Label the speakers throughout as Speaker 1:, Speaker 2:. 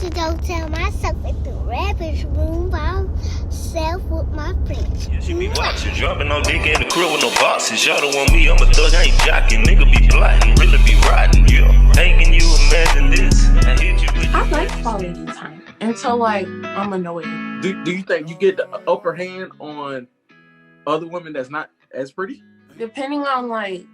Speaker 1: to go tell myself at the Revelsroom by myself with my friends.
Speaker 2: Yeah, she be watching, dropping on dick in the crib with no boxes. Y'all don't want me, I'm a thug, I ain't jocking. Nigga be plotting, really be riding. Yeah. Hey, can you imagine this? I hit you with
Speaker 3: I like quality time until like I'm annoyed.
Speaker 4: Do you think you get the upper hand on other women that's not as pretty?
Speaker 3: Depending on like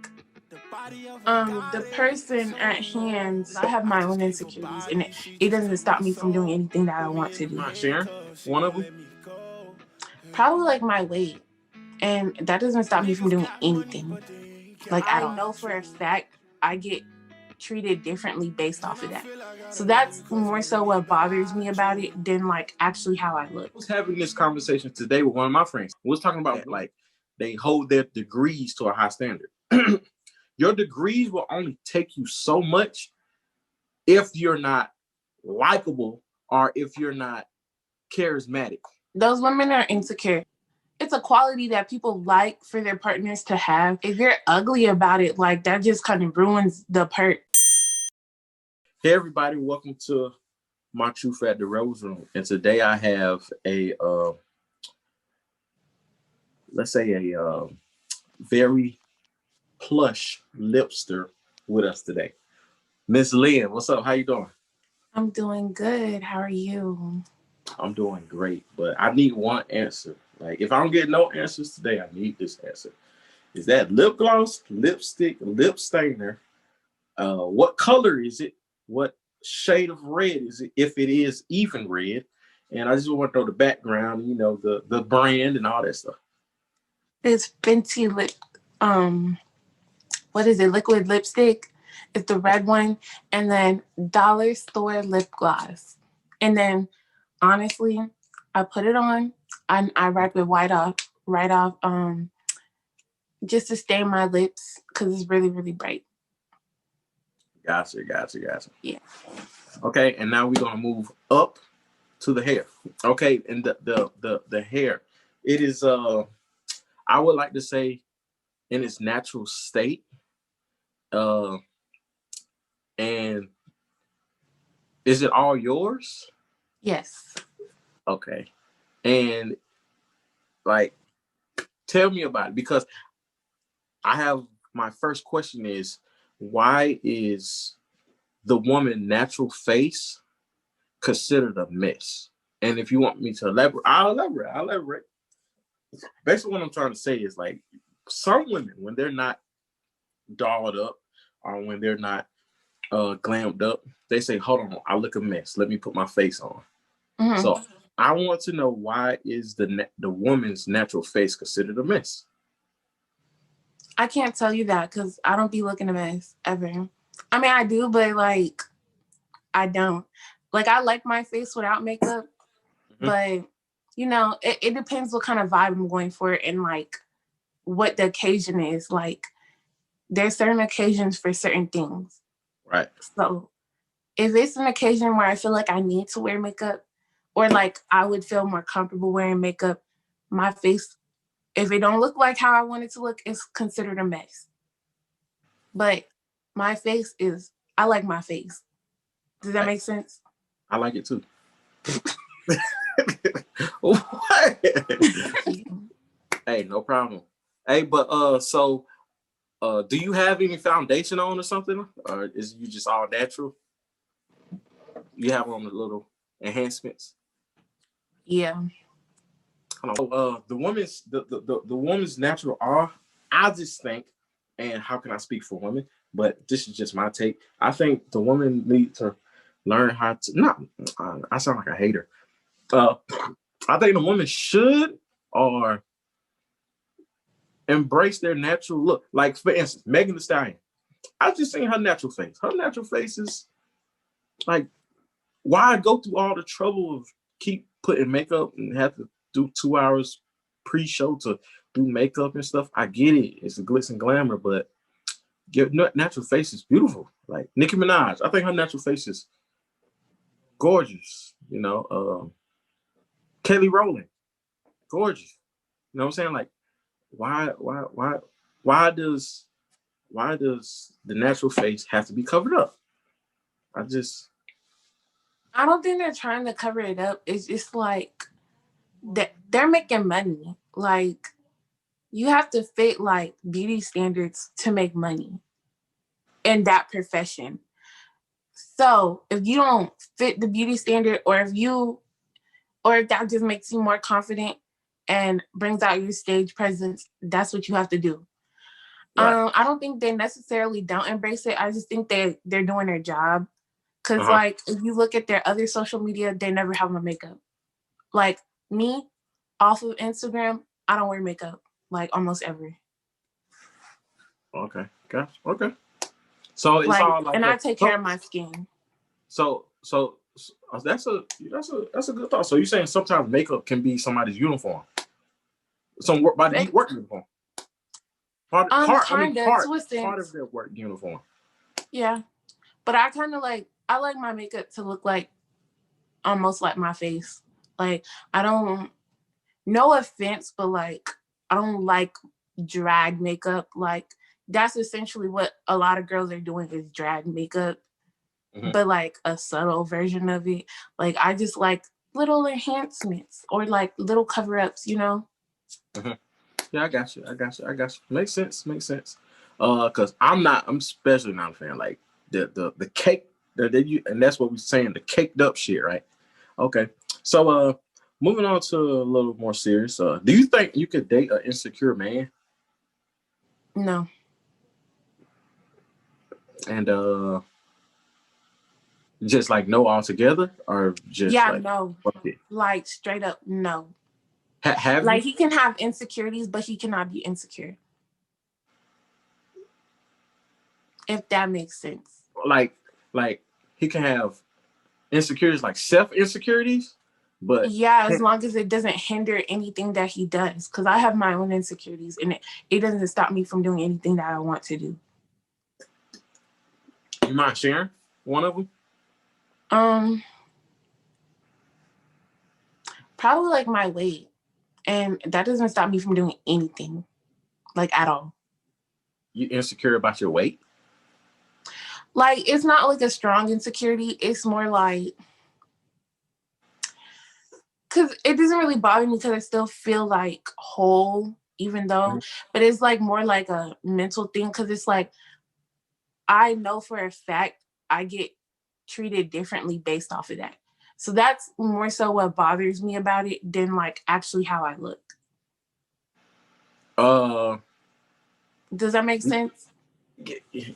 Speaker 3: the person at hand, I have my own insecurities, and it doesn't stop me from doing anything that I want to do.
Speaker 4: Not Sharon, one of them.
Speaker 3: Probably like my weight, and that doesn't stop me from doing anything. Like I know for a fact I get treated differently based off of that. So that's more so what bothers me about it than like actually how I look.
Speaker 4: I was having this conversation today with one of my friends. We was talking about like they hold their degrees to a high standard. Your degrees will only take you so much if you're not likable or if you're not charismatic.
Speaker 3: Those women are insecure. It's a quality that people like for their partners to have. If you're ugly about it, like that just kind of ruins the perk.
Speaker 4: Hey everybody, welcome to my Truth at the Revelsroom. And today I have a very plush lipster with us today. Miss Lynn, what's up? How you doing?
Speaker 3: I'm doing good. How are you?
Speaker 4: I'm doing great, but I need one answer. Like if I don't get no answers today, I need this answer. Is that lip gloss, lipstick, lip stainer? What color is it? What shade of red is it, if it is even red? And I just want to know the background, you know, the brand and all that stuff.
Speaker 3: It's Fenty what is it? Liquid lipstick. It's the red one, and then dollar store lip gloss. And then, honestly, I put it on. I wipe it right off, just to stain my lips because it's really, really bright.
Speaker 4: Gotcha.
Speaker 3: Yeah.
Speaker 4: Okay, and now we're gonna move up to the hair. Okay, and the hair, it is I would like to say in its natural state. And is it all yours?
Speaker 3: Yes.
Speaker 4: Okay. And like, tell me about it, because I have my first question is, why is the woman natural face considered a mess? And if you want me to elaborate, I'll elaborate. Basically, what I'm trying to say is like some women, when they're not dolled up or when they're not glammed up, they say, hold on, I look a mess. Let me put my face on. Mm-hmm. So I want to know, why is the woman's natural face considered a mess?
Speaker 3: I can't tell you that because I don't be looking a mess ever. I mean, I do, but like, I don't. Like, I like my face without makeup, but you know, it depends what kind of vibe I'm going for and like what the occasion is. Like, there's certain occasions for certain things.
Speaker 4: Right.
Speaker 3: So if it's an occasion where I feel like I need to wear makeup, or like I would feel more comfortable wearing makeup, my face, if it don't look like how I want it to look, it's considered a mess. But my face is, I like my face. Does that make sense?
Speaker 4: I like it too. What? Hey, no problem. Hey, but so do you have any foundation on or something? Or is you just all natural? You have on the little enhancements?
Speaker 3: Yeah.
Speaker 4: The woman's natural are, I just think, and how can I speak for women? But this is just my take. I think the woman needs to learn how to I sound like a hater. I think the woman should or embrace their natural look. Like for instance, Megan Thee Stallion. I just seen her natural face. Her natural face is like, why go through all the trouble of keep putting makeup and have to do 2 hours pre-show to do makeup and stuff? I get it. It's a glitz and glamour, but your natural face is beautiful. Like Nicki Minaj, I think her natural face is gorgeous. You know, Kelly Rowland, gorgeous. You know what I'm saying? Like, why does the natural face have to be covered up?
Speaker 3: I don't think they're trying to cover it up. It's just like they're making money. Like you have to fit like beauty standards to make money in that profession. So if you don't fit the beauty standard, or if that just makes you more confident and brings out your stage presence, that's what you have to do.
Speaker 4: Right.
Speaker 3: I don't think they necessarily don't embrace it. I just think they're doing their job. Cause
Speaker 4: Uh-huh.
Speaker 3: like if you look at their other social media, they never have on makeup. Like me, off of Instagram, I don't wear makeup like almost ever.
Speaker 4: Okay. Okay. So it's
Speaker 3: Like,
Speaker 4: all like
Speaker 3: and I
Speaker 4: a
Speaker 3: take care of my skin.
Speaker 4: so that's a good thought. So you're saying sometimes makeup can be somebody's uniform, some work uniform. Part
Speaker 3: Kind of to a
Speaker 4: part of
Speaker 3: sense.
Speaker 4: their work uniform.
Speaker 3: Yeah, but I kind of I like my makeup to look like almost like my face. Like I don't. No offense, but like I don't like drag makeup. Like that's essentially what a lot of girls are doing is drag makeup, but like a subtle version of it. Like I just like little enhancements or like little cover-ups, you know?
Speaker 4: Yeah, I got you. Makes sense. Cause I'm especially not a fan. Like the cake that you, and that's what we're saying, the caked up shit, right? Okay. So moving on to a little more serious. Do you think you could date an insecure man?
Speaker 3: No.
Speaker 4: And just like no altogether, or just
Speaker 3: Yeah,
Speaker 4: like
Speaker 3: no.
Speaker 4: fuck it?
Speaker 3: Like straight up no.
Speaker 4: Have
Speaker 3: Like
Speaker 4: you?
Speaker 3: he can have insecurities, but he cannot be insecure. If that makes sense.
Speaker 4: Like he can have insecurities, like self insecurities, but
Speaker 3: Yeah, as long as it doesn't hinder anything that he does. Because I have my own insecurities and it doesn't stop me from doing anything that I want to do.
Speaker 4: you mind sharing one of them?
Speaker 3: Probably like my weight. And that doesn't stop me from doing anything. Like at all.
Speaker 4: You insecure about your weight?
Speaker 3: Like it's not like a strong insecurity. It's more like because it doesn't really bother me because I still feel like whole, even though, but it's like more like a mental thing because it's like I know for a fact I get treated differently based off of that. So that's more so what bothers me about it than like actually how I look. Does that make sense?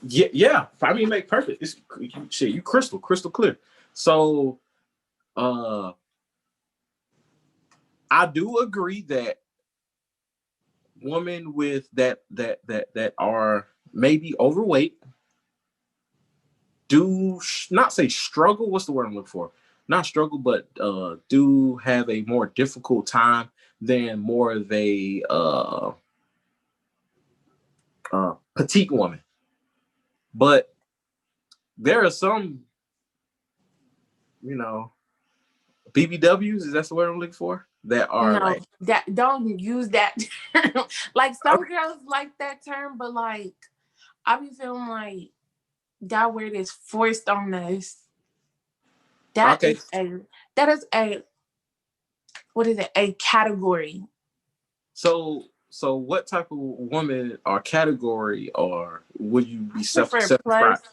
Speaker 4: Yeah. I mean, make perfect. It's shit. You crystal clear. So, I do agree that women with that are maybe overweight do not say struggle. What's the word I'm looking for? Not struggle, but do have a more difficult time than more of a petite woman. But there are some, BBWs. Is that the word I'm looking for? That are
Speaker 3: No,
Speaker 4: like,
Speaker 3: that don't use that term. Like some
Speaker 4: okay.
Speaker 3: girls like that term, but like I be feeling like that word is forced on us. That
Speaker 4: Okay.
Speaker 3: is a what is it? A category.
Speaker 4: So what type of woman or category or would you be
Speaker 3: Prefer plus
Speaker 4: self-described?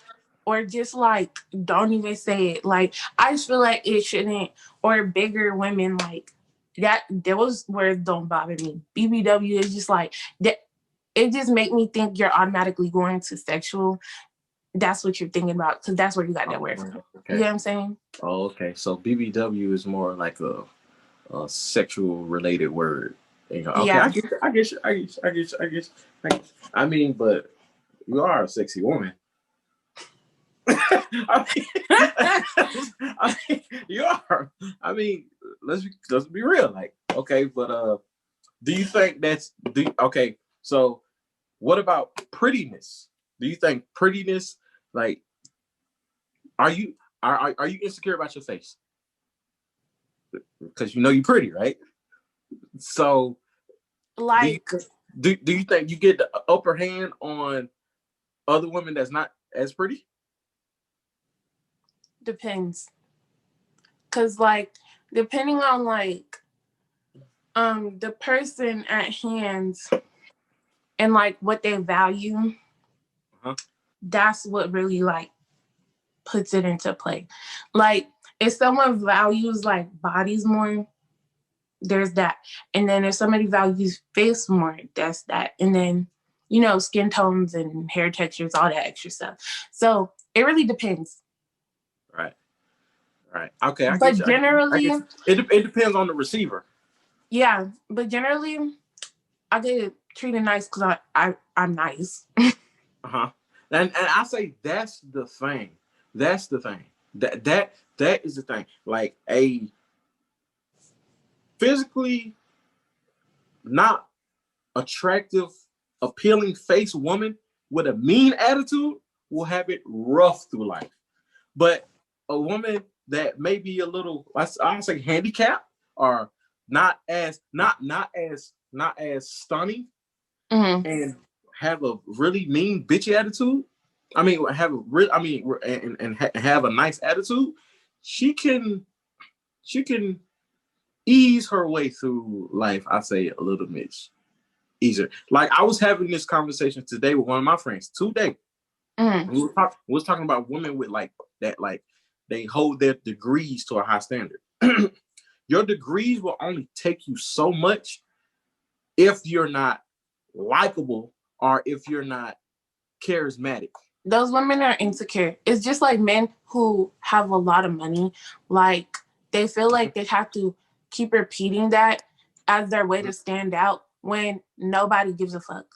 Speaker 3: or just like don't even say it. Like I just feel like it shouldn't or bigger women like that those words don't bother me. BBW is just like that it just make me think you're automatically going to sexual. That's what you're thinking about because that's where you got that word from.
Speaker 4: Okay.
Speaker 3: You know what I'm saying?
Speaker 4: Oh, okay. So BBW is more like a sexual related word. Okay,
Speaker 3: Yeah.
Speaker 4: I get you. I mean, but you are a sexy woman. I mean, you are. I mean, let's be real. Like, okay, but do you think okay? So, what about prettiness? Do you think prettiness, like, are you are you insecure about your face? Because you're pretty, right? So,
Speaker 3: Like
Speaker 4: do you think you get the upper hand on other women that's not as pretty?
Speaker 3: depends. Because, like, depending on, like, the person at hand and, like, what they value, that's what really, like, puts it into play. Like, if someone values, like, bodies more, there's that. And then if somebody values face more, that's that. And then, you know, skin tones and hair textures, all that extra stuff. So it really depends.
Speaker 4: Right. Okay, I
Speaker 3: But
Speaker 4: get you.
Speaker 3: generally,
Speaker 4: It depends on the receiver.
Speaker 3: yeah. But generally, I get treated nice because I'm nice.
Speaker 4: And I say that's the thing. That's the thing. That is the thing. Like a physically not attractive, appealing face woman with a mean attitude will have it rough through life. But a woman that may be a little, I say, handicapped or not as stunning, and have a really mean bitchy attitude. I mean, have a nice attitude. She can ease her way through life. I say a little bit easier. Like I was having this conversation today with one of my friends today. We was talking about women with like that, like they hold their degrees to a high standard. Your degrees will only take you so much if you're not likable or if you're not charismatic.
Speaker 3: Those women are insecure. It's just like men who have a lot of money. Like they feel like they have to keep repeating that as their way to stand out when nobody gives a fuck.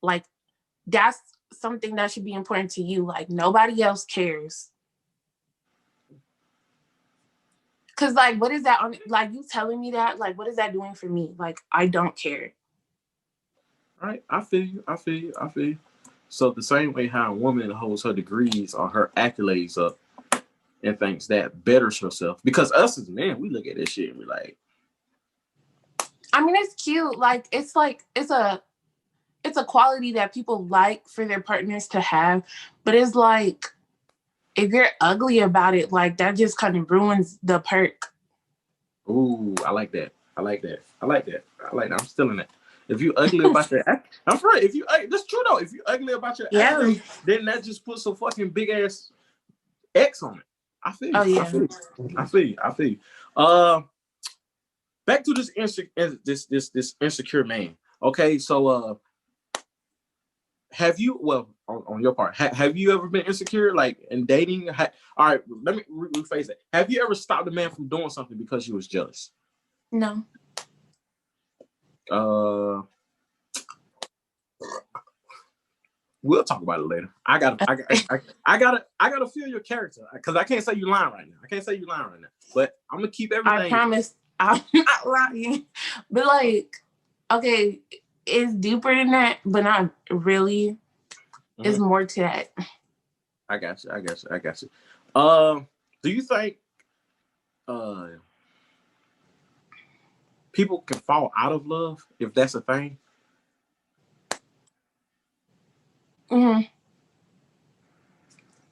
Speaker 3: Like that's something that should be important to you. Like nobody else cares. Cause like, what is that on? Like you telling me that? Like, what is that doing for me? Like, I don't care.
Speaker 4: Right, I feel you. So the same way how a woman holds her degrees or her accolades up and thinks that betters herself, because us as men, we look at this shit and we like.
Speaker 3: I mean, it's cute. Like it's a quality that people like for their partners to have, but it's like if you're ugly about it, like that just kind of ruins the perk.
Speaker 4: Ooh, I like that. I'm still in that. If you ugly about your act, I'm right. If you, that's true though. If you ugly about your accolade, then that just puts a fucking big ass X on it. I feel you.
Speaker 3: Oh yeah.
Speaker 4: I feel you. Back to this insecure man. Okay, so have you, well, on your part, have you ever been insecure, like in dating? All right, let me rephrase that. Have you ever stopped a man from doing something because you was jealous?
Speaker 3: No.
Speaker 4: We'll talk about it later. I gotta feel your character because I can't say you lying right now. But I'm gonna keep everything.
Speaker 3: I promise I'm not lying. But like, okay, it's deeper than that, but not really. It's more to that.
Speaker 4: I got you. Do you think people can fall out of love if that's a thing?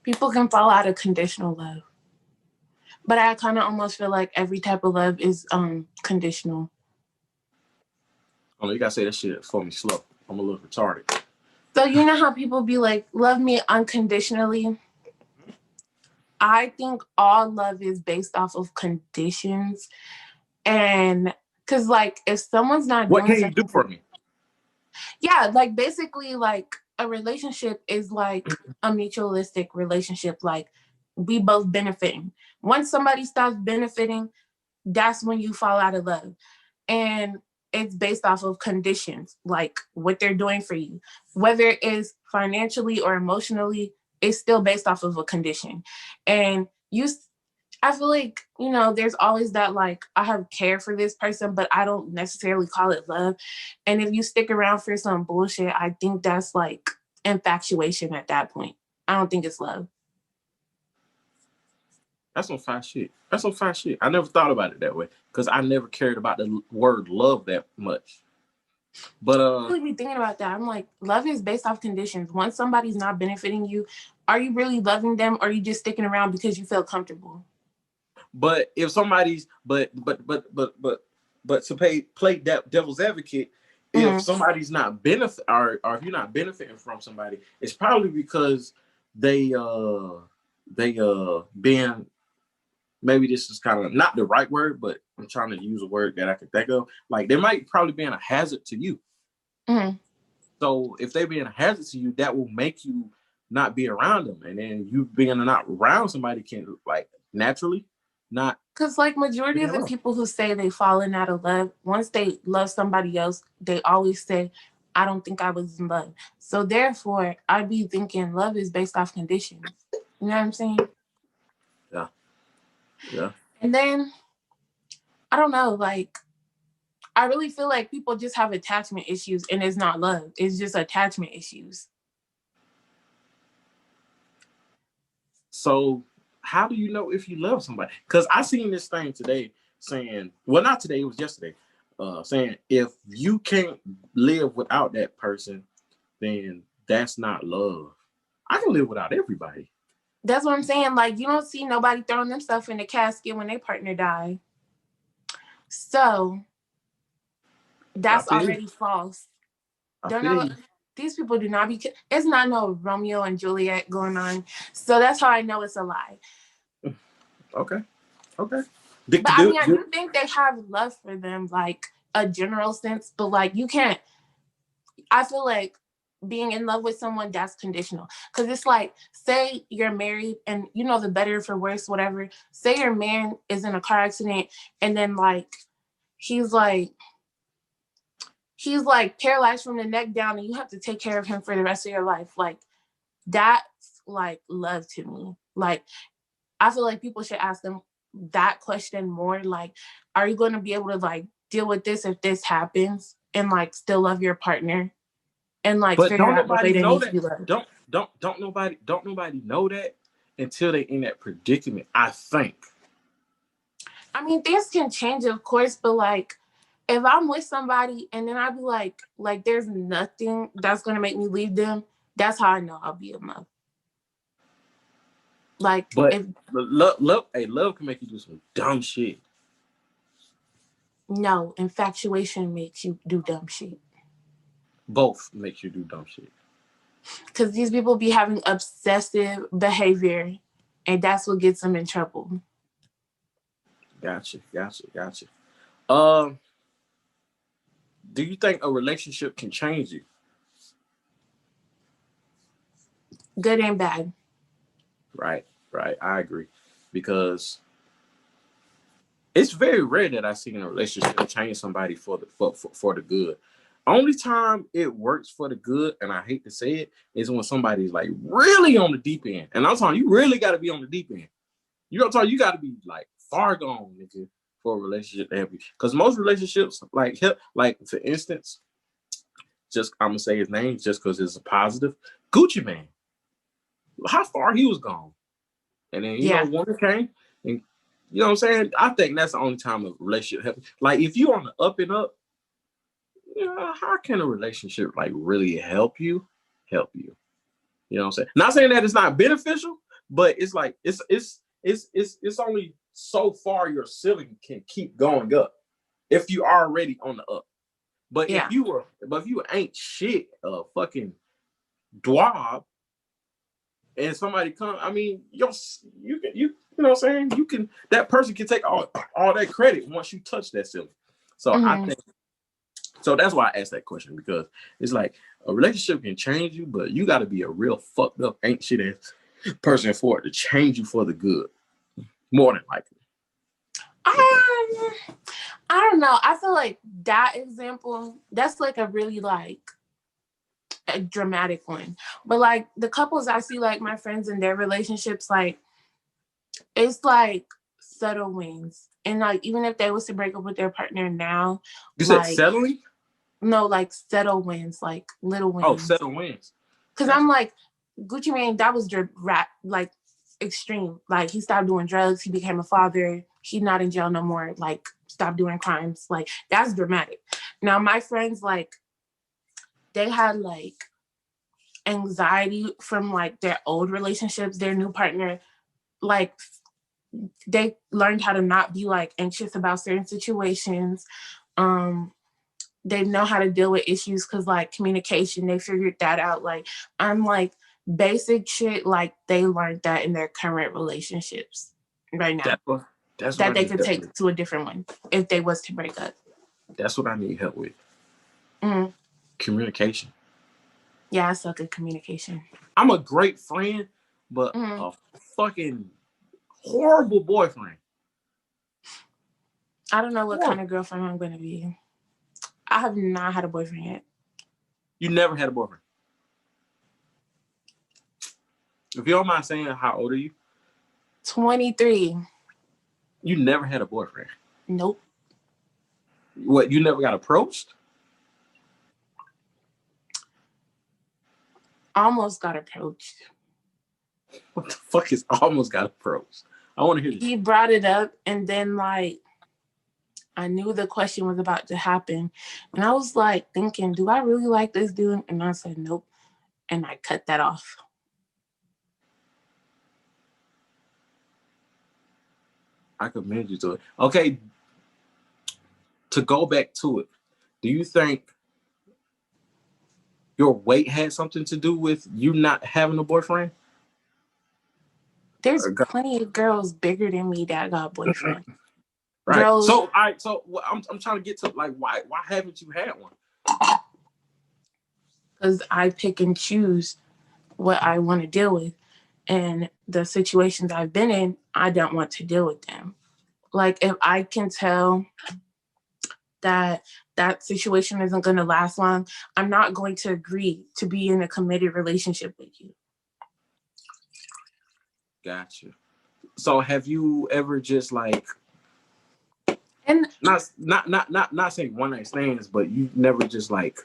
Speaker 3: People can fall out of conditional love. But I kind of almost feel like every type of love is conditional.
Speaker 4: Oh, you gotta say that shit for me slow. I'm a little retarded.
Speaker 3: So you know how people be like, love me unconditionally? I think all love is based off of conditions. And because like if someone's not
Speaker 4: what
Speaker 3: doing
Speaker 4: can you do for me?
Speaker 3: Yeah, like basically like a relationship is like a mutualistic relationship. Like we both benefiting. Once somebody stops benefiting, that's when you fall out of love. And it's based off of conditions, like what they're doing for you. Whether it is financially or emotionally, it's still based off of a condition. And I feel like, you know, there's always that like, I have care for this person, but I don't necessarily call it love. And if you stick around for some bullshit, I think that's like infatuation at that point. I don't think it's love.
Speaker 4: That's some fine shit. I never thought about it that way because I never cared about the word love that much. But
Speaker 3: I really be thinking about that. I'm like, love is based off conditions. Once somebody's not benefiting you, are you really loving them or are you just sticking around because you feel comfortable?
Speaker 4: But if somebody's but to play devil's advocate, if somebody's not benefit or if you're not benefiting from somebody, it's probably because they being, maybe this is kind of not the right word, but I'm trying to use a word that I can think of. Like they might probably be a hazard to you. So if they being a hazard to you, that will make you not be around them, and then you being not around somebody can like naturally not.
Speaker 3: Because like majority of the people who say they fallen out of love, once they love somebody else, they always say, I don't think I was in love. So therefore, I'd be thinking love is based off conditions. You know what I'm saying?
Speaker 4: Yeah. Yeah.
Speaker 3: And then, I don't know, like, I really feel like people just have attachment issues and it's not love. It's just attachment issues.
Speaker 4: So how do you know if you love somebody? Because I seen this thing today saying, well, not today, it was yesterday, saying if you can't live without that person, then that's not love. I can live without everybody.
Speaker 3: That's what I'm saying. Like, you don't see nobody throwing themselves in the casket when their partner died. So that's already false. Don't know. These people do not be. It's not no Romeo and Juliet going on. So that's how I know it's a lie.
Speaker 4: Okay.
Speaker 3: But I mean, I do think they have love for them, like a general sense. But like, you can't. I feel like being in love with someone, that's conditional. Because it's like, say you're married and you know the better for worse, whatever. Say your man is in a car accident and then like he's like paralyzed from the neck down and you have to take care of him for the rest of your life. Like that's like love to me. Like I feel like people should ask them that question more. Like, are you going to be able to like deal with this if this happens and like still love your partner? And like,
Speaker 4: but
Speaker 3: figure
Speaker 4: don't
Speaker 3: out
Speaker 4: nobody know that.
Speaker 3: Don't
Speaker 4: nobody know that until they're in that predicament, I think.
Speaker 3: I mean, things can change, of course, but like, if I'm with somebody and then I'll be like, there's nothing that's gonna make me leave them. That's how I know I'll be in love. Like,
Speaker 4: but love can make you do some dumb shit.
Speaker 3: No, infatuation makes you do dumb shit.
Speaker 4: Both makes you do dumb shit.
Speaker 3: Because these people be having obsessive behavior, and that's what gets them in trouble.
Speaker 4: Gotcha. Do you think a relationship can change you?
Speaker 3: Good and bad.
Speaker 4: Right. I agree. Because it's very rare that I see in a relationship change somebody for the good. Only time it works for the good, and I hate to say it, is when somebody's like really on the deep end. And I'm talking, you really got to be on the deep end. You know what I'm talking? You got to be like far gone, nigga, for a relationship to happen. Because most relationships, like for instance, just I'm gonna say his name just because it's a positive. Gucci Mane. How far he was gone, and then you know one came, and you know what I'm saying. I think that's the only time a relationship happens. Like if you on the up and up. You know, how can a relationship like really help you? You know what I'm saying? Not saying that it's not beneficial, but it's like it's only so far your ceiling can keep going up if you are already on the up. But if you ain't shit, fucking dwab, and somebody come, I mean, you know what I'm saying? You can, that person can take all that credit once you touch that ceiling. So I think. So that's why I asked that question, because it's like a relationship can change you, but you got to be a real fucked up, ain't shit ass person for it to change you for the good. More than likely.
Speaker 3: I don't know. I feel like that example, that's like a really like a dramatic one. But like the couples I see, like my friends in their relationships, like it's like subtle wins. And like even if they was to break up with their partner now,
Speaker 4: you said settling?
Speaker 3: No, like settle wins, like little wins.
Speaker 4: Oh, settle wins.
Speaker 3: Because I'm like, Gucci Mane, that was like extreme. Like he stopped doing drugs, he became a father, he's not in jail no more, like stopped doing crimes. Like that's dramatic. Now my friends, like they had like anxiety from like their old relationships, their new partner, like they learned how to not be like anxious about certain situations. They know how to deal with issues because like communication, they figured that out. Like I'm like basic shit, like they learned that in their current relationships right now.
Speaker 4: That's what
Speaker 3: that
Speaker 4: I
Speaker 3: they
Speaker 4: need
Speaker 3: could
Speaker 4: help
Speaker 3: take
Speaker 4: with.
Speaker 3: to a different one if they was to break up.
Speaker 4: That's what I need help with.
Speaker 3: Mm.
Speaker 4: Communication.
Speaker 3: Yeah, I suck at communication.
Speaker 4: I'm a great friend, but a fucking horrible boyfriend.
Speaker 3: I don't know what kind of girlfriend I'm going to be. I have not had a boyfriend yet.
Speaker 4: You never had a boyfriend? If you don't mind saying, how old are you?
Speaker 3: 23.
Speaker 4: You never had a boyfriend?
Speaker 3: Nope.
Speaker 4: What, you never got approached?
Speaker 3: Almost got approached.
Speaker 4: What the fuck is almost got approached? I want to hear this.
Speaker 3: He brought it up, and then like I knew the question was about to happen, and I was like thinking, do I really like this dude? And I said nope, and I cut that off.
Speaker 4: I commend you to it. Okay, to go back to it, do you think your weight had something to do with you not having a boyfriend?
Speaker 3: There's plenty of girls bigger than me that got boyfriends.
Speaker 4: Right.
Speaker 3: Girls,
Speaker 4: So, all right. So, I'm trying to get to like why haven't you had one?
Speaker 3: because I pick and choose what I want to deal with, and the situations I've been in, I don't want to deal with them. Like if I can tell that situation isn't going to last long, I'm not going to agree to be in a committed relationship with you.
Speaker 4: Gotcha. So have you ever just like,
Speaker 3: and
Speaker 4: not saying one night stands, but you never just like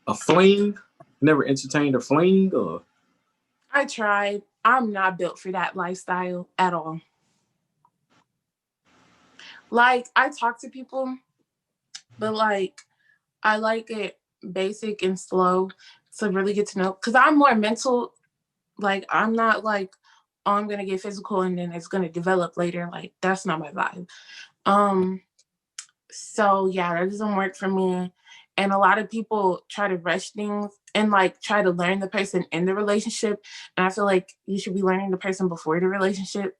Speaker 4: a fling, never entertained a fling? Or
Speaker 3: I tried. I'm not built for that lifestyle at all. Like I talk to people, but like I like it basic and slow to really get to know, because I'm more mental. Like I'm not like, oh, I'm gonna get physical and then it's gonna develop later. Like that's not my vibe. So yeah, that doesn't work for me. And a lot of people try to rush things and like try to learn the person in the relationship. And I feel like you should be learning the person before the relationship.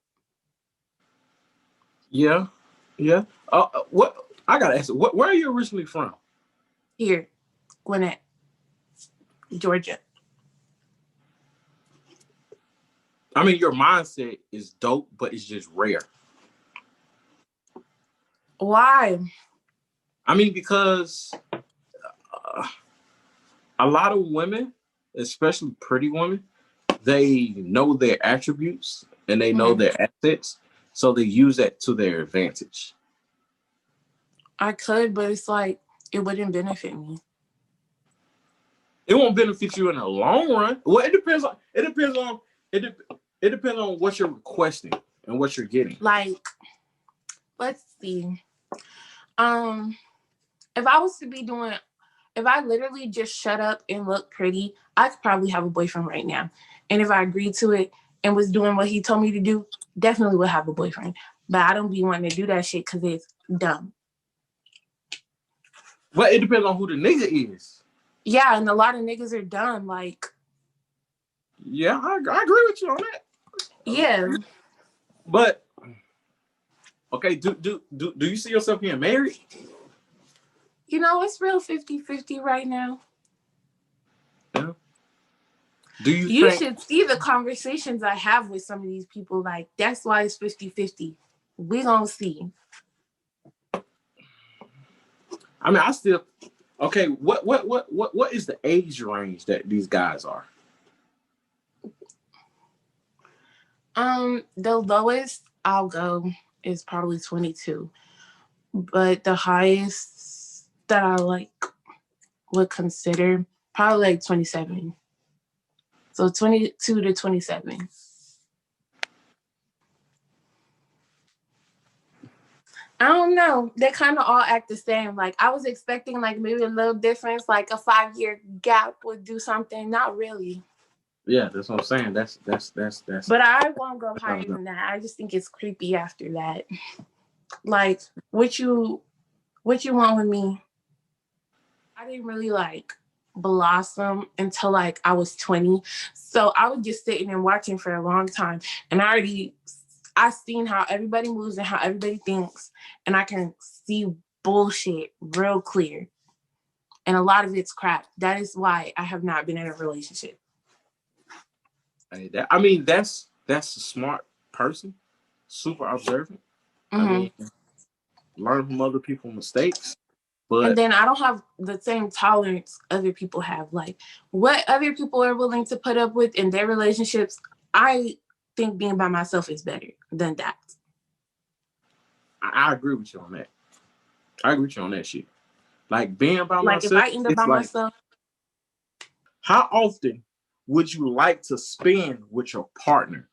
Speaker 4: yeah. What I gotta ask, where are you originally from?
Speaker 3: Here, Gwinnett, Georgia.
Speaker 4: I mean, your mindset is dope, but it's just rare.
Speaker 3: Why?
Speaker 4: I mean, because a lot of women, especially pretty women, they know their attributes and they know their assets, so they use that to their advantage.
Speaker 3: I could, but it's like it wouldn't benefit me.
Speaker 4: It won't benefit you in the long run. Well, it depends on what you're requesting and what you're getting.
Speaker 3: Like, let's see. If I was to be doing, if I literally just shut up and look pretty, I could probably have a boyfriend right now. And if I agreed to it and was doing what he told me to do, definitely would have a boyfriend. But I don't be wanting to do that shit because it's dumb.
Speaker 4: But it depends on who the nigga is.
Speaker 3: Yeah, and a lot of niggas are dumb. Like,
Speaker 4: yeah, I agree with you on that.
Speaker 3: Yeah.
Speaker 4: But okay, do you see yourself being married?
Speaker 3: You know, it's real 50-50 right now.
Speaker 4: Yeah. Do
Speaker 3: you should see the conversations I have with some of these people. Like, that's why it's 50-50. We gonna see.
Speaker 4: I mean, okay, what is the age range that these guys are?
Speaker 3: The lowest I'll go is probably 22. But the highest that I like would consider probably like 27. So 22 to 27. I don't know. They kind of all act the same. Like I was expecting like maybe a little difference, like a 5-year gap would do something. Not really.
Speaker 4: Yeah, that's what I'm saying. That's
Speaker 3: But I won't go
Speaker 4: not
Speaker 3: higher
Speaker 4: enough.
Speaker 3: than that. I just think it's creepy after that. Like, what you want with me? I didn't really like blossom until like I was 20. So I was just sitting and watching for a long time. And I seen how everybody moves and how everybody thinks. And I can see bullshit real clear. And a lot of it's crap. That is why I have not been in a relationship.
Speaker 4: Hey, I mean, that's a smart person, super observant. I
Speaker 3: Mm-hmm.
Speaker 4: mean, learn from other people's mistakes.
Speaker 3: And
Speaker 4: But
Speaker 3: then I don't have the same tolerance other people have. Like what other people are willing to put up with in their relationships, I think being by myself is better than that.
Speaker 4: I agree with you on that. I agree with you on that shit. Like being by
Speaker 3: Like if
Speaker 4: myself,
Speaker 3: I end up
Speaker 4: it's
Speaker 3: by
Speaker 4: like,
Speaker 3: myself,
Speaker 4: how often would you like to spend with your partner?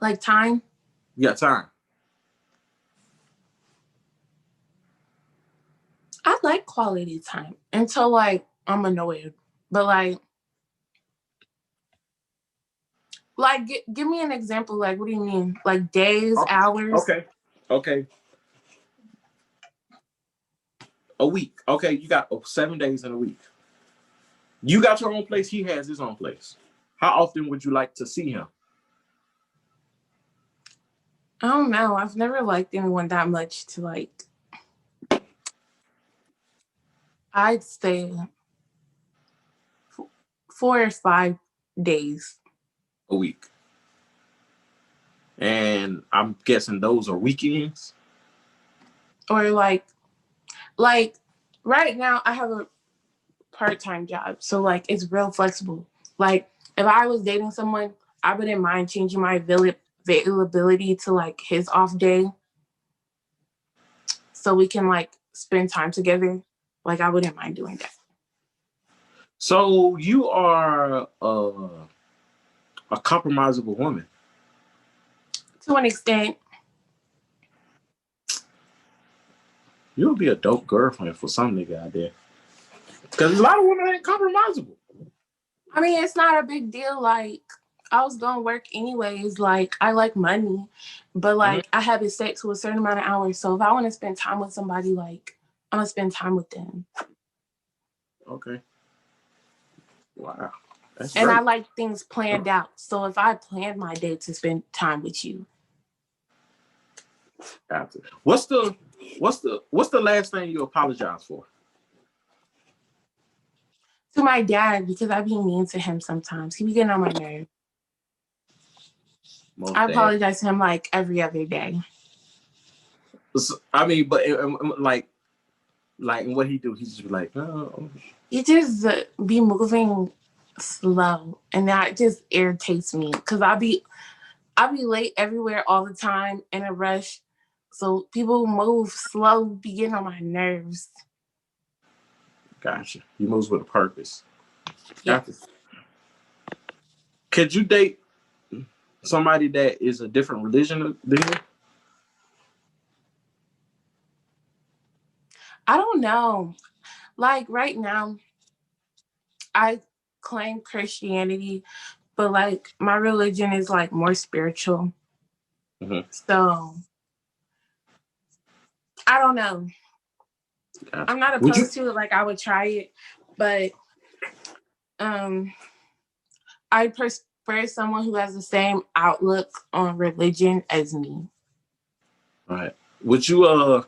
Speaker 3: like time,
Speaker 4: You got time.
Speaker 3: I like quality time until like I'm annoyed. But give me an example. Like, what do you mean? Like days,
Speaker 4: Okay.
Speaker 3: hours?
Speaker 4: Okay. A week. Okay, you got 7 days in a week. You got your own place. He has his own place. How often would you like to see him?
Speaker 3: I don't know. I've never liked anyone that much to like. I'd say 4 or 5 days.
Speaker 4: A week. And I'm guessing those are weekends.
Speaker 3: Or like right now I have a part-time job. So like it's real flexible. Like if I was dating someone, I wouldn't mind changing my availability to like his off day so we can like spend time together. Like I wouldn't mind doing that.
Speaker 4: So you are a compromisable woman.
Speaker 3: To an extent.
Speaker 4: You'll be a dope girlfriend for some nigga out there. Because a lot of women ain't compromisable.
Speaker 3: I mean, it's not a big deal. Like I was gonna work anyways. Like I like money, but like I have it set to a certain amount of hours. So if I want to spend time with somebody, like I'm gonna spend time with them.
Speaker 4: Okay. Wow. That's
Speaker 3: And I
Speaker 4: great.
Speaker 3: like things planned out. So if I plan my day to spend time with you,
Speaker 4: After. What's the last thing you apologize for?
Speaker 3: to my dad, because I be mean to him sometimes. He be getting on my nerves.
Speaker 4: Most
Speaker 3: I
Speaker 4: dad.
Speaker 3: apologize to him like every other day.
Speaker 4: I mean, but like what he do? He's just like, oh.
Speaker 3: He just be moving slow, and that just irritates me because I be late everywhere all the time in a rush. So people who move slow be getting on my nerves.
Speaker 4: Gotcha. He moves with a purpose.
Speaker 3: Yeah.
Speaker 4: Gotcha. Could you date somebody that is a different religion than you?
Speaker 3: I don't know. Like right now, I claim Christianity, but like my religion is like more spiritual.
Speaker 4: Mm-hmm.
Speaker 3: So I don't know.
Speaker 4: Gotcha.
Speaker 3: I'm not opposed to it. Like I would try it, but I prefer someone who has the same outlook on religion as me.
Speaker 4: All right. Would you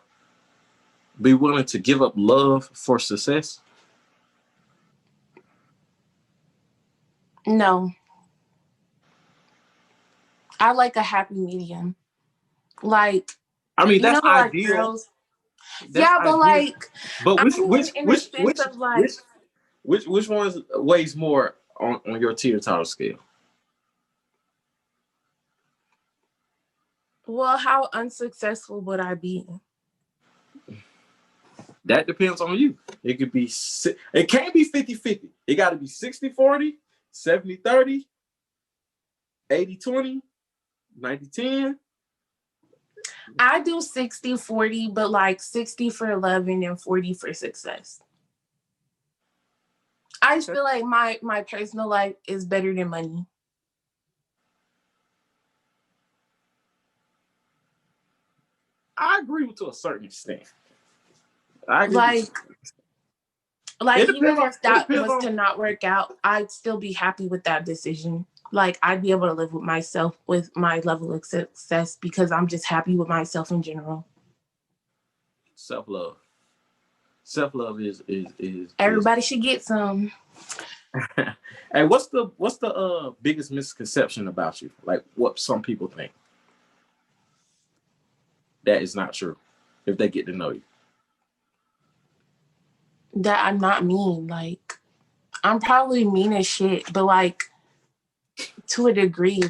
Speaker 4: be willing to give up love for success?
Speaker 3: No. I like a happy medium. Like,
Speaker 4: I mean,
Speaker 3: you
Speaker 4: that's
Speaker 3: know, like
Speaker 4: ideal.
Speaker 3: girls.
Speaker 4: That's
Speaker 3: Yeah, but
Speaker 4: ideal.
Speaker 3: like,
Speaker 4: But
Speaker 3: I mean, in the sense of like,
Speaker 4: which one weighs more on your teeter-totter scale?
Speaker 3: well, how unsuccessful would I be?
Speaker 4: That depends on you. It could be, it can't be 50-50. It got to be 60-40, 70-30, 80-20, 90-10.
Speaker 3: I do 60-40, but like 60 for 11 and 40 for success. I just feel like my personal life is better than money.
Speaker 4: I agree with to a certain extent. I agree
Speaker 3: Like,
Speaker 4: It
Speaker 3: even
Speaker 4: depends on.
Speaker 3: if
Speaker 4: It
Speaker 3: that
Speaker 4: depends
Speaker 3: was
Speaker 4: on.
Speaker 3: to not work out, I'd still be happy with that decision. Like, I'd be able to live with myself with my level of success because I'm just happy with myself in general.
Speaker 4: Self-love. Self-love is.
Speaker 3: Everybody should get some.
Speaker 4: Hey, what's the biggest misconception about you? Like what some people think that is not true if they get to know you.
Speaker 3: That I'm not mean. Like, I'm probably mean as shit, but like to a degree,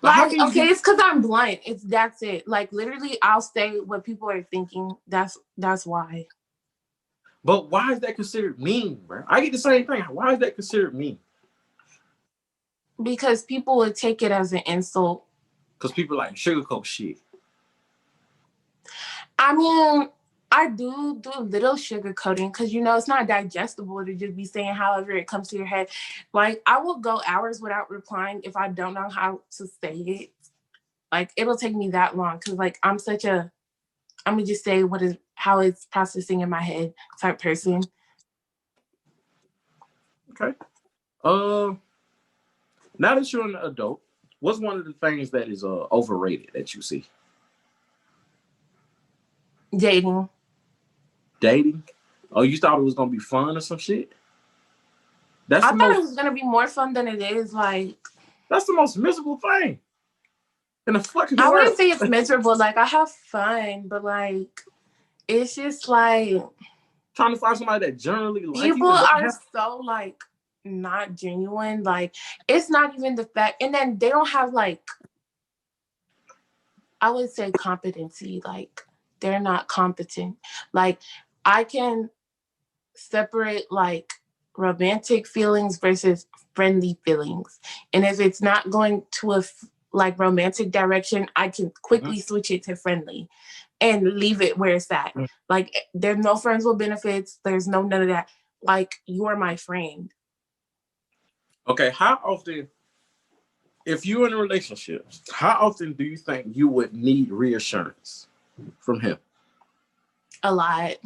Speaker 4: How can you
Speaker 3: okay,
Speaker 4: be?
Speaker 3: it's because I'm blunt. That's it. Like, literally, I'll say what people are thinking. That's why.
Speaker 4: But why is that considered mean, bro? I get the same thing. Why is that considered mean?
Speaker 3: Because people would take it as an insult.
Speaker 4: Because people like sugarcoat shit.
Speaker 3: I mean, I do a little sugarcoating because, it's not digestible to just be saying however it comes to your head. Like, I will go hours without replying if I don't know how to say it. Like, it'll take me that long because, like, I'm going to just say how it's processing in my head type person.
Speaker 4: Okay. Now that you're an adult, what's one of the things that is overrated that you see?
Speaker 3: Dating.
Speaker 4: Dating? Oh, you thought it was gonna be fun or some shit?
Speaker 3: I thought it was gonna be more fun than it is. Like,
Speaker 4: that's the most miserable thing in the fucking
Speaker 3: I
Speaker 4: world.
Speaker 3: wouldn't say it's miserable. Like, I have fun, but like, it's just like
Speaker 4: trying to find somebody that generally like
Speaker 3: people
Speaker 4: you.
Speaker 3: are so like not genuine. Like, it's not even the fact, and then they don't have like, I would say competency. Like, they're not competent. Like, I can separate like romantic feelings versus friendly feelings, and if it's not going to a like romantic direction, I can quickly switch it to friendly and leave it where it's at. Like, there's no friends with benefits, there's none of that. Like, you're my friend.
Speaker 4: Okay, how often, if you're in a relationship, how often do you think you would need reassurance from him?
Speaker 3: A lot.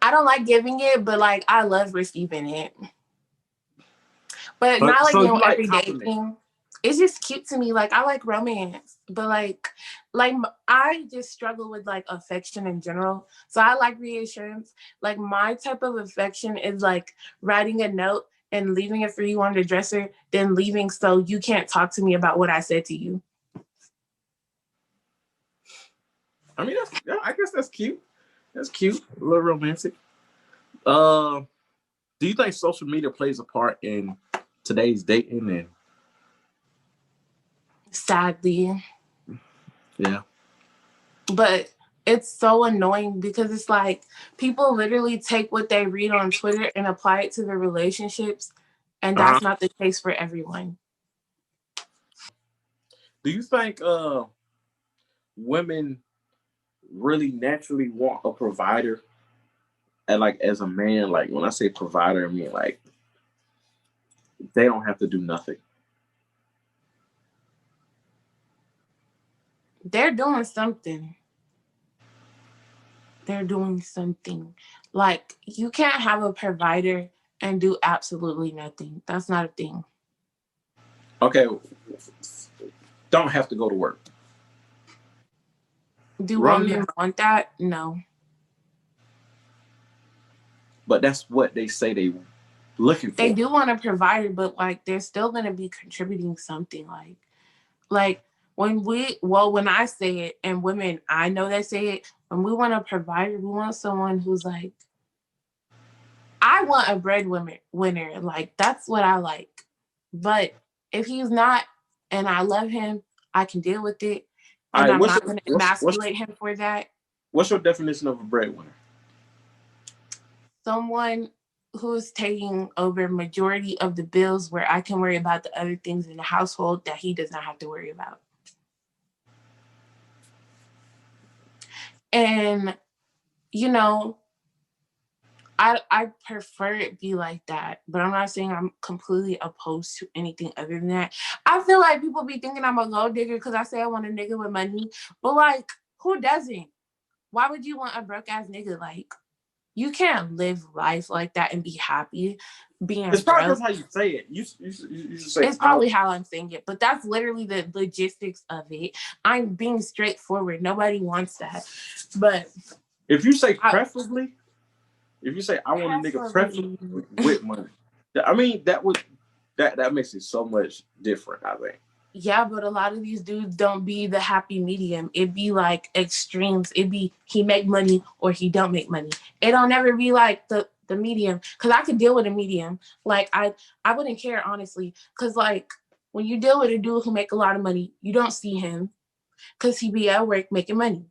Speaker 3: I don't like giving it, but like, I love receiving it. But not like,
Speaker 4: So you like
Speaker 3: everyday
Speaker 4: compliment.
Speaker 3: thing. It's just cute to me. Like, I like romance, but like I just struggle with like affection in general. So I like reassurance. Like, my type of affection is like writing a note and leaving it for you on the dresser, then leaving so you can't talk to me about what I said to you.
Speaker 4: I mean, I guess that's cute. That's cute. A little romantic. Do you think social media plays a part in today's dating? And
Speaker 3: Sadly.
Speaker 4: Yeah.
Speaker 3: But it's so annoying because it's like people literally take what they read on Twitter and apply it to their relationships, and that's not the case for everyone.
Speaker 4: Do you think women really naturally want a provider? And like, as a man, like when I say provider, I mean like they don't have to do nothing.
Speaker 3: They're doing something. They're doing something. Like, you can't have a provider and do absolutely nothing. That's not a thing.
Speaker 4: Okay. Don't have to go to work.
Speaker 3: Do women want that? No.
Speaker 4: But that's what they say they looking for.
Speaker 3: They do want a provider, but like, they're still going to be contributing something. Like when I say it, and women I know that say it, when we want a provider, we want someone who's like, I want a breadwinner. Like, that's what I like. But if he's not, and I love him, I can deal with it. And I'm not going to emasculate him for that.
Speaker 4: What's your definition of a breadwinner?
Speaker 3: Someone who's taking over majority of the bills, where I can worry about the other things in the household that he does not have to worry about. And, I prefer it be like that, but I'm not saying I'm completely opposed to anything other than that. I feel like people be thinking I'm a gold digger because I say I want a nigga with money, but like, who doesn't? Why would you want a broke ass nigga? Like, you can't live life like that and be happy being
Speaker 4: It's probably
Speaker 3: broke.
Speaker 4: just how you say it. You should say
Speaker 3: It's probably how I'm saying it, but that's literally the logistics of it. I'm being straightforward. Nobody wants that, but
Speaker 4: if you say preferably. If you say I want a nigga preferably with money, I mean that makes it so much different. I think.
Speaker 3: Yeah, but a lot of these dudes don't be the happy medium. It be like extremes. It be he make money or he don't make money. It don't ever be like the medium. Cause I could deal with a medium. Like I wouldn't care honestly. Cause like when you deal with a dude who make a lot of money, you don't see him because he be at work making money.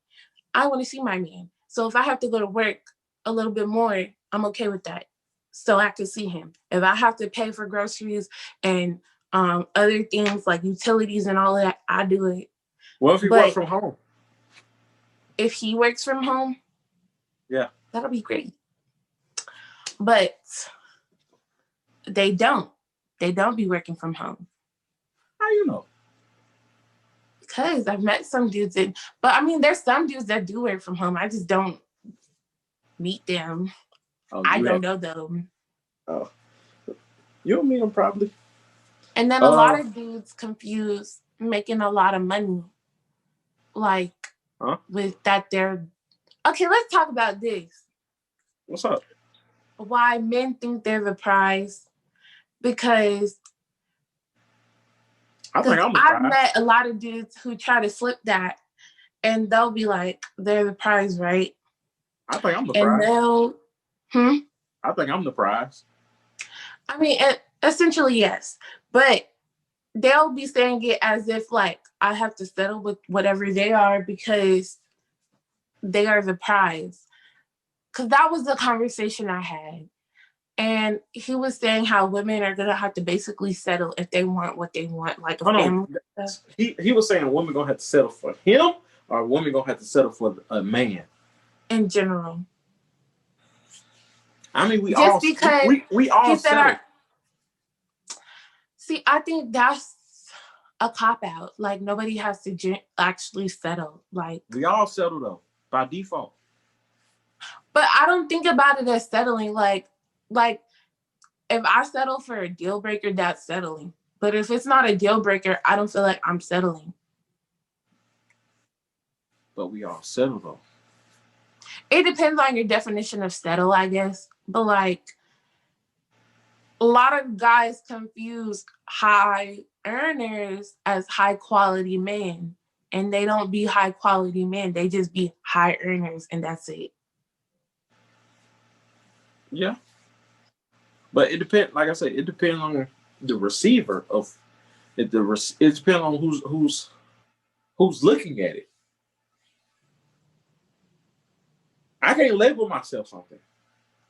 Speaker 3: I want to see my man. So if I have to go to work a little bit more, I'm okay with that. So I can see him. If I have to pay for groceries and other things like utilities and all of that, I do it.
Speaker 4: Well, if he works from home.
Speaker 3: If he works from home,
Speaker 4: yeah,
Speaker 3: that'll be great. But they don't. They don't be working from home.
Speaker 4: How you know?
Speaker 3: Because I've met some dudes but I mean, there's some dudes that do work from home. I just don't meet them. I don't know them.
Speaker 4: Oh, you'll meet them probably.
Speaker 3: And then a lot of dudes confuse making a lot of money, like with that they're okay. Let's talk about this.
Speaker 4: What's up?
Speaker 3: Why men think they're the prize? Because I've met a lot of dudes who try to slip that, and they'll be like, "They're the prize, right?"
Speaker 4: I think I'm the
Speaker 3: and
Speaker 4: prize.
Speaker 3: They'll,
Speaker 4: I think I'm the prize.
Speaker 3: I mean, essentially yes, but they'll be saying it as if like I have to settle with whatever they are because they are the prize. Because that was the conversation I had. And he was saying how women are going to have to basically settle if they want what they want, like a family.
Speaker 4: He was saying a woman going to have to settle for him or a woman going to have to settle for a man.
Speaker 3: In general.
Speaker 4: I mean, we
Speaker 3: just
Speaker 4: all
Speaker 3: because
Speaker 4: we all settle.
Speaker 3: See, I think that's a cop-out. Like, nobody has to actually settle. Like,
Speaker 4: we all settle, though, by default.
Speaker 3: But I don't think about it as settling. Like if I settle for a deal breaker, that's settling. But if it's not a deal breaker, I don't feel like I'm settling.
Speaker 4: But we all settle, though.
Speaker 3: It depends on your definition of settle, I guess. But like, a lot of guys confuse high earners as high quality men. And they don't be high quality men. They just be high earners, and that's it.
Speaker 4: Yeah. But it depends, like I said, it depends on the receiver of it. It depends on who's looking at it. I can't label myself something.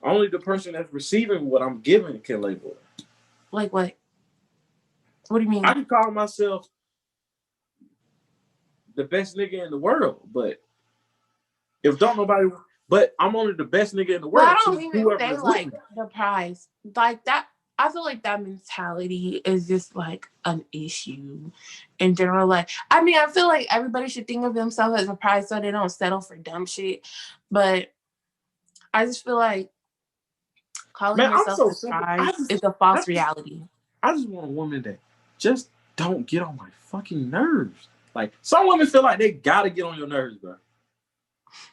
Speaker 4: Only the person that's receiving what I'm giving can label it.
Speaker 3: Like what? What do you mean?
Speaker 4: I can call myself the best nigga in the world, but I'm only the best nigga in the world.
Speaker 3: Well, I don't even say like the prize. Like that, I feel like that mentality is just like an issue in general. Like, I mean, I feel like everybody should think of themselves as a prize so they don't settle for dumb shit. But I just feel like calling yourself a prize is a false reality.
Speaker 4: I just want a woman that just don't get on my fucking nerves. Like, some women feel like they gotta get on your nerves, bro.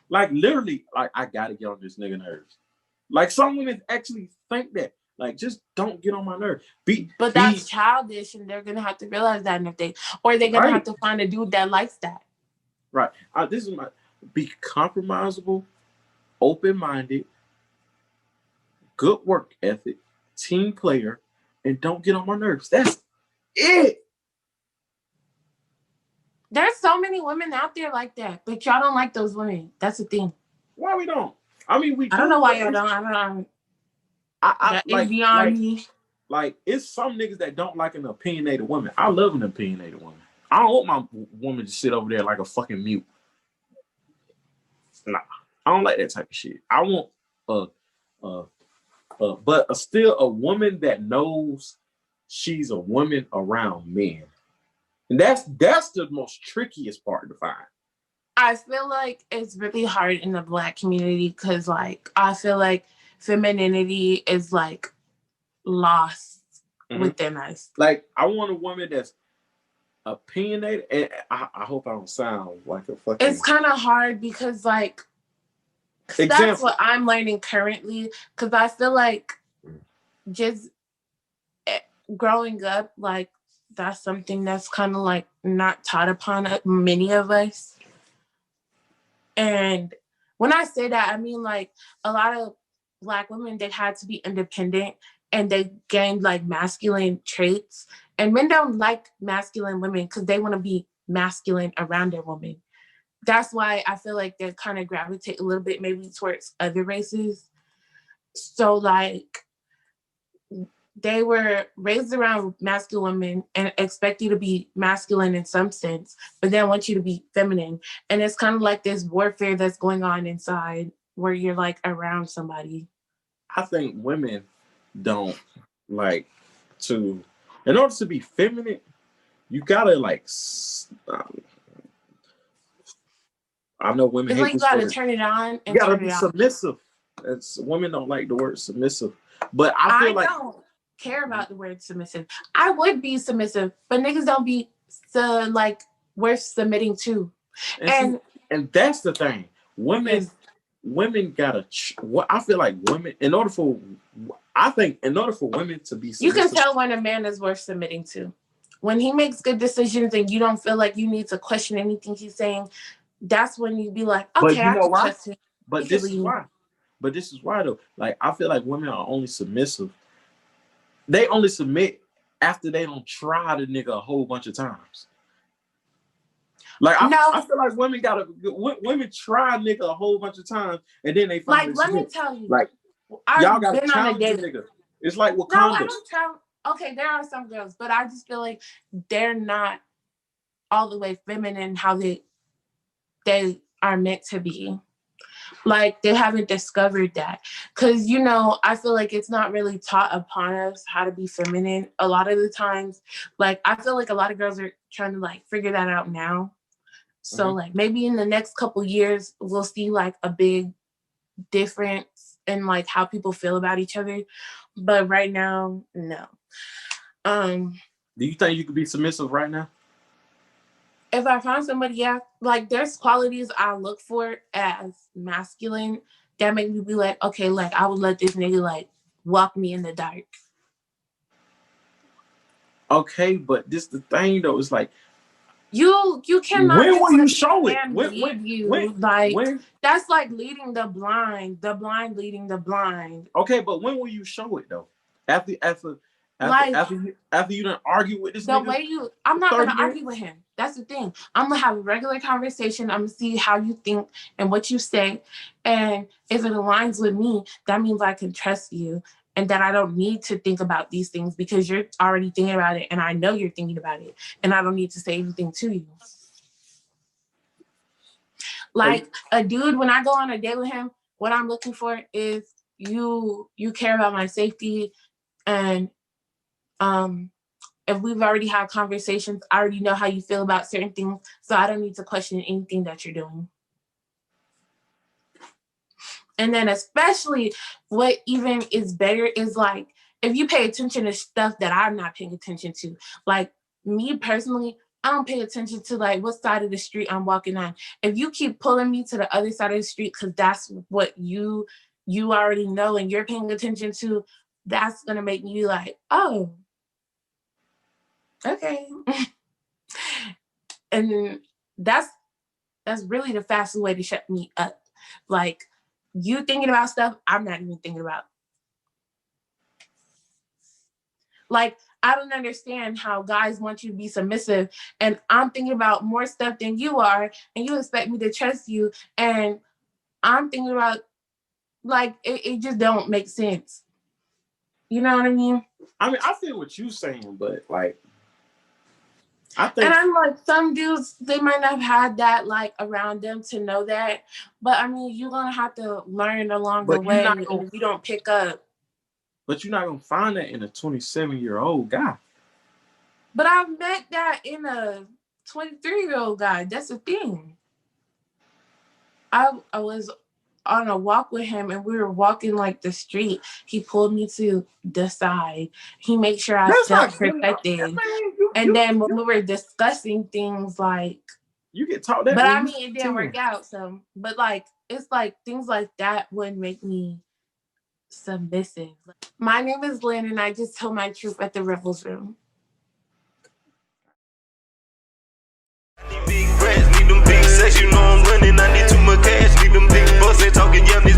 Speaker 4: Like, literally, like, I gotta get on this nigga nerves. Like, some women actually think that. Like, just don't get on my nerves.
Speaker 3: But that's childish, and they're gonna have to realize that, and they're gonna have to find a dude that likes that.
Speaker 4: Right. This is be compromisable, open-minded, good work ethic, team player, and don't get on my nerves. That's it.
Speaker 3: There's so many women out there like that, but y'all don't like those women. That's the thing.
Speaker 4: Why we don't? I mean, we do.
Speaker 3: I don't know why y'all don't. I don't know. It's beyond me.
Speaker 4: Like, it's some niggas that don't like an opinionated woman. I love an opinionated woman. I don't want my woman to sit over there like a fucking mute. Nah, I don't like that type of shit. I want but still a woman that knows she's a woman around men, and that's the most trickiest part to find.
Speaker 3: I feel like it's really hard in the Black community because, like, I feel like femininity is like lost within us.
Speaker 4: Like, I want a woman that's opinionated, and I hope I don't sound like a fucking.
Speaker 3: It's kind of hard because, like, that's what I'm learning currently. Because I feel like just growing up, like, that's something that's kind of like not taught upon many of us. And when I say that, I mean, like, a lot of Black women, they had to be independent and they gained like masculine traits. And men don't like masculine women because they want to be masculine around their woman. That's why I feel like they kind of gravitate a little bit maybe towards other races. So like they were raised around masculine women and expect you to be masculine in some sense, but then want you to be feminine. And it's kind of like this warfare that's going on inside where you're like around somebody.
Speaker 4: I think women don't like to, in order to be feminine, you gotta like, I know women hate
Speaker 3: like
Speaker 4: this
Speaker 3: you gotta
Speaker 4: word.
Speaker 3: turn it on and
Speaker 4: you gotta
Speaker 3: turn
Speaker 4: be
Speaker 3: it
Speaker 4: submissive. Women don't like the word submissive, but I feel like
Speaker 3: don't care about the word submissive. I would be submissive, but niggas don't be like worth submitting to.
Speaker 4: And that's the thing. Women gotta. I feel like women, in order for women to be submissive,
Speaker 3: you can tell when a man is worth submitting to. When he makes good decisions and you don't feel like you need to question anything he's saying, that's when you be like, okay,
Speaker 4: but you know
Speaker 3: I can
Speaker 4: why?
Speaker 3: trust him.
Speaker 4: But this is why. But this is why though. Like, I feel like women are only submissive. They only submit after they don't try the nigga a whole bunch of times. Like, I feel like women try nigga a whole bunch of times and then they finally
Speaker 3: like, let me tell you,
Speaker 4: like, y'all gotta challenge the nigga. It's like Wakanda.
Speaker 3: No, I don't challenge. Okay, there are some girls, but I just feel like they're not all the way feminine how they are meant to be. Like, they haven't discovered that. Because, you know, I feel like it's not really taught upon us how to be feminine a lot of the times. Like, I feel like a lot of girls are trying to, like, figure that out now. So, like, maybe in the next couple years, we'll see, like, a big difference in, like, how people feel about each other. But right now, no. Do
Speaker 4: you think you could be submissive right now?
Speaker 3: If I find somebody, yeah, like there's qualities I look for as masculine that make me be like, okay, like I would let this nigga like walk me in the dark.
Speaker 4: Okay, but this the thing though, it's like
Speaker 3: you cannot.
Speaker 4: When will you show it?
Speaker 3: When that's like leading the blind leading the blind.
Speaker 4: Okay, but when will you show it though? After you done argue with this
Speaker 3: the
Speaker 4: nigga?
Speaker 3: way I'm not gonna argue with him. That's the thing. I'm gonna have a regular conversation. I'm gonna see how you think and what you say. And if it aligns with me, that means I can trust you and that I don't need to think about these things because you're already thinking about it and I know you're thinking about it and I don't need to say anything to you. Like a dude, when I go on a date with him, what I'm looking for is you care about my safety, and if we've already had conversations, I already know how you feel about certain things, so I don't need to question anything that you're doing. And then especially what even is better is like, if you pay attention to stuff that I'm not paying attention to. Like me personally, I don't pay attention to like what side of the street I'm walking on. If you keep pulling me to the other side of the street because that's what you already know and you're paying attention to, that's gonna make me like, oh, okay. And that's really the fastest way to shut me up. Like, you thinking about stuff I'm not even thinking about. Like, I don't understand how guys want you to be submissive and I'm thinking about more stuff than you are and you expect me to trust you and I'm thinking about, like, it just don't make sense. You know what I mean?
Speaker 4: I mean, I feel what you're saying, but like, I think,
Speaker 3: and I'm like, some dudes, they might not have had that like around them to know that. But I mean, you're gonna have to learn along the way, and if you don't pick up.
Speaker 4: But you're not gonna find that in a 27-year-old guy.
Speaker 3: But I met that in a 23-year-old guy. That's the thing. I was on a walk with him, and we were walking like the street. He pulled me to the side. He made sure I felt protected. And then when we were discussing things like,
Speaker 4: you get taught that.
Speaker 3: But I mean, it didn't work out. So, but like, it's like things like that would make me submissive. My name is Lynn, and I just tell my truth at the Revelsroom.
Speaker 2: Big rats, need them big sex, you know I'm running. I need too much cash, need them big bucks. They talking, yeah, this